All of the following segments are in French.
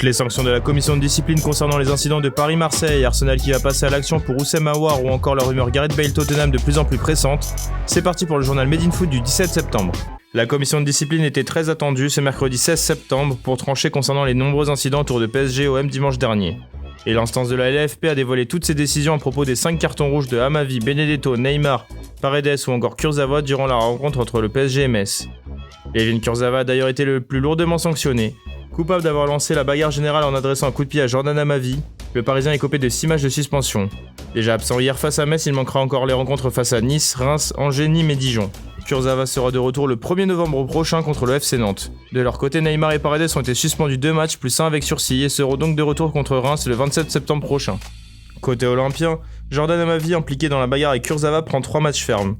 les sanctions de la commission de discipline concernant les incidents de Paris-Marseille, Arsenal qui va passer à l'action pour Houssem Aouar ou encore la rumeur Gareth Bale Tottenham de plus en plus pressante, c'est parti pour le journal Made in Foot du 17 septembre. La commission de discipline était très attendue ce mercredi 16 septembre pour trancher concernant les nombreux incidents autour de PSG-OM dimanche dernier. Et l'instance de la LFP a dévoilé toutes ses décisions à propos des 5 cartons rouges de Amavi, Benedetto, Neymar, Paredes ou encore Kurzawa durant la rencontre entre le PSG et Metz. Levin Kurzawa a d'ailleurs été le plus lourdement sanctionné. Coupable d'avoir lancé la bagarre générale en adressant un coup de pied à Jordan Amavi, le Parisien est copé de 6 matchs de suspension. Déjà absent hier face à Metz, il manquera encore les rencontres face à Nice, Reims, Angers, Nîmes et Dijon. Kurzawa sera de retour le 1er novembre prochain contre le FC Nantes. De leur côté, Neymar et Paredes ont été suspendus 2 matchs plus 1 avec sursis et seront donc de retour contre Reims le 27 septembre prochain. Côté olympien, Jordan Amavi impliqué dans la bagarre avec Kurzawa prend 3 matchs fermes.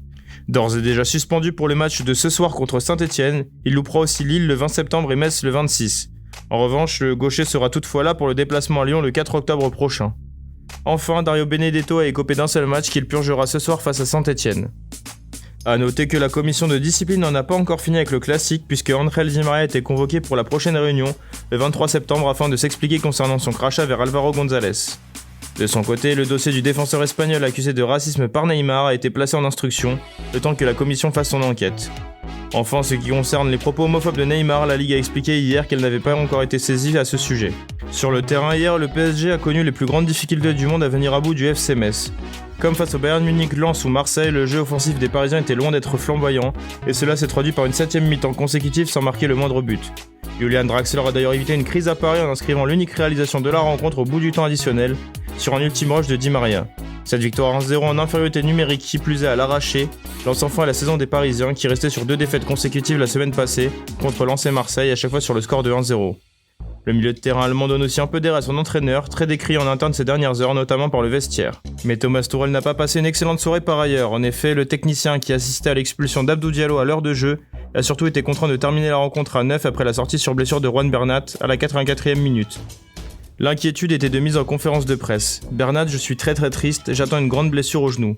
D'ores et déjà suspendu pour le match de ce soir contre Saint-Etienne, il loupera aussi Lille le 20 septembre et Metz le 26. En revanche, le gaucher sera toutefois là pour le déplacement à Lyon le 4 octobre prochain. Enfin, Dario Benedetto a écopé d'un seul match qu'il purgera ce soir face à Saint-Etienne. A noter que la commission de discipline n'en a pas encore fini avec le classique puisque Angel Di Maria a été convoqué pour la prochaine réunion le 23 septembre afin de s'expliquer concernant son crachat vers Álvaro González. De son côté, le dossier du défenseur espagnol accusé de racisme par Neymar a été placé en instruction, le temps que la commission fasse son enquête. Enfin, en ce qui concerne les propos homophobes de Neymar, la Ligue a expliqué hier qu'elle n'avait pas encore été saisie à ce sujet. Sur le terrain hier, le PSG a connu les plus grandes difficultés du monde à venir à bout du FC Metz. Comme face au Bayern Munich, Lens ou Marseille, le jeu offensif des Parisiens était loin d'être flamboyant, et cela s'est traduit par une 7ème mi-temps consécutive sans marquer le moindre but. Julian Draxler a d'ailleurs évité une crise à Paris en inscrivant l'unique réalisation de la rencontre au bout du temps additionnel, sur un ultime rush de Di Maria. Cette victoire 1-0 en infériorité numérique qui plus est à l'arraché lance enfin la saison des Parisiens qui restaient sur 2 défaites consécutives la semaine passée contre Lens et Marseille à chaque fois sur le score de 1-0. Le milieu de terrain allemand donne aussi un peu d'air à son entraîneur, très décrit en interne ces dernières heures, notamment par le vestiaire. Mais Thomas Tuchel n'a pas passé une excellente soirée par ailleurs. En effet, le technicien qui assistait à l'expulsion d'Abdou Diallo à l'heure de jeu a surtout été contraint de terminer la rencontre à 9 après la sortie sur blessure de Juan Bernat à la 84e minute. L'inquiétude était de mise en conférence de presse. Bernat, je suis très triste, j'attends une grande blessure au genou.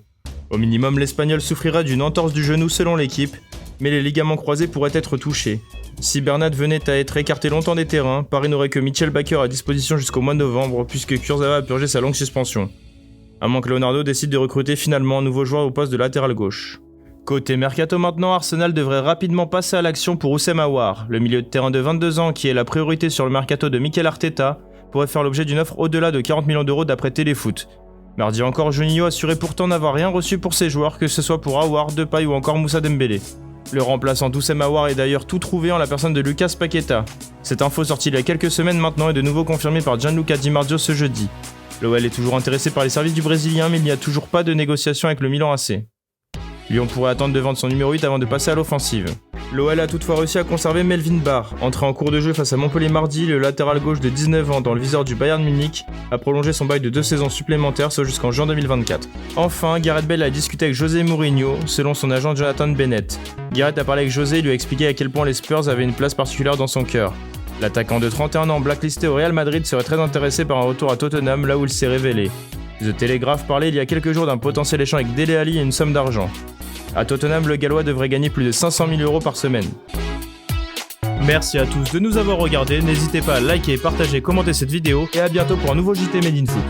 Au minimum, l'Espagnol souffrira d'une entorse du genou selon l'équipe, mais les ligaments croisés pourraient être touchés. Si Bernat venait à être écarté longtemps des terrains, Paris n'aurait que Mitchell Baker à disposition jusqu'au mois de novembre, puisque Kurzawa a purgé sa longue suspension. À moins que Leonardo décide de recruter finalement un nouveau joueur au poste de latéral gauche. Côté mercato maintenant, Arsenal devrait rapidement passer à l'action pour Houssem Aouar, le milieu de terrain de 22 ans qui est la priorité sur le mercato de Mikel Arteta, pourrait faire l'objet d'une offre au-delà de 40 millions d'euros d'après Téléfoot. Mardi encore, Juninho assurait pourtant n'avoir rien reçu pour ses joueurs, que ce soit pour Aouar, Depay ou encore Moussa Dembélé. Le remplaçant d'Houssem Aouar est d'ailleurs tout trouvé en la personne de Lucas Paqueta. Cette info sortie il y a quelques semaines maintenant est de nouveau confirmée par Gianluca Di Marzio ce jeudi. L'OL est toujours intéressé par les services du Brésilien, mais il n'y a toujours pas de négociation avec le Milan AC. Lyon pourrait attendre de vendre son numéro 8 avant de passer à l'offensive. L'OL a toutefois réussi à conserver Melvin Barr. Entré en cours de jeu face à Montpellier mardi, le latéral gauche de 19 ans dans le viseur du Bayern Munich a prolongé son bail de 2 saisons supplémentaires, soit jusqu'en juin 2024. Enfin, Gareth Bale a discuté avec José Mourinho, selon son agent Jonathan Bennett. Gareth a parlé avec José et lui a expliqué à quel point les Spurs avaient une place particulière dans son cœur. L'attaquant de 31 ans blacklisté au Real Madrid serait très intéressé par un retour à Tottenham, là où il s'est révélé. The Telegraph parlait il y a quelques jours d'un potentiel échange avec Dele Alli et une somme d'argent. À Tottenham, le Gallois devrait gagner plus de 500 000 € par semaine. Merci à tous de nous avoir regardés, n'hésitez pas à liker, partager, commenter cette vidéo et à bientôt pour un nouveau JT Made in Foot.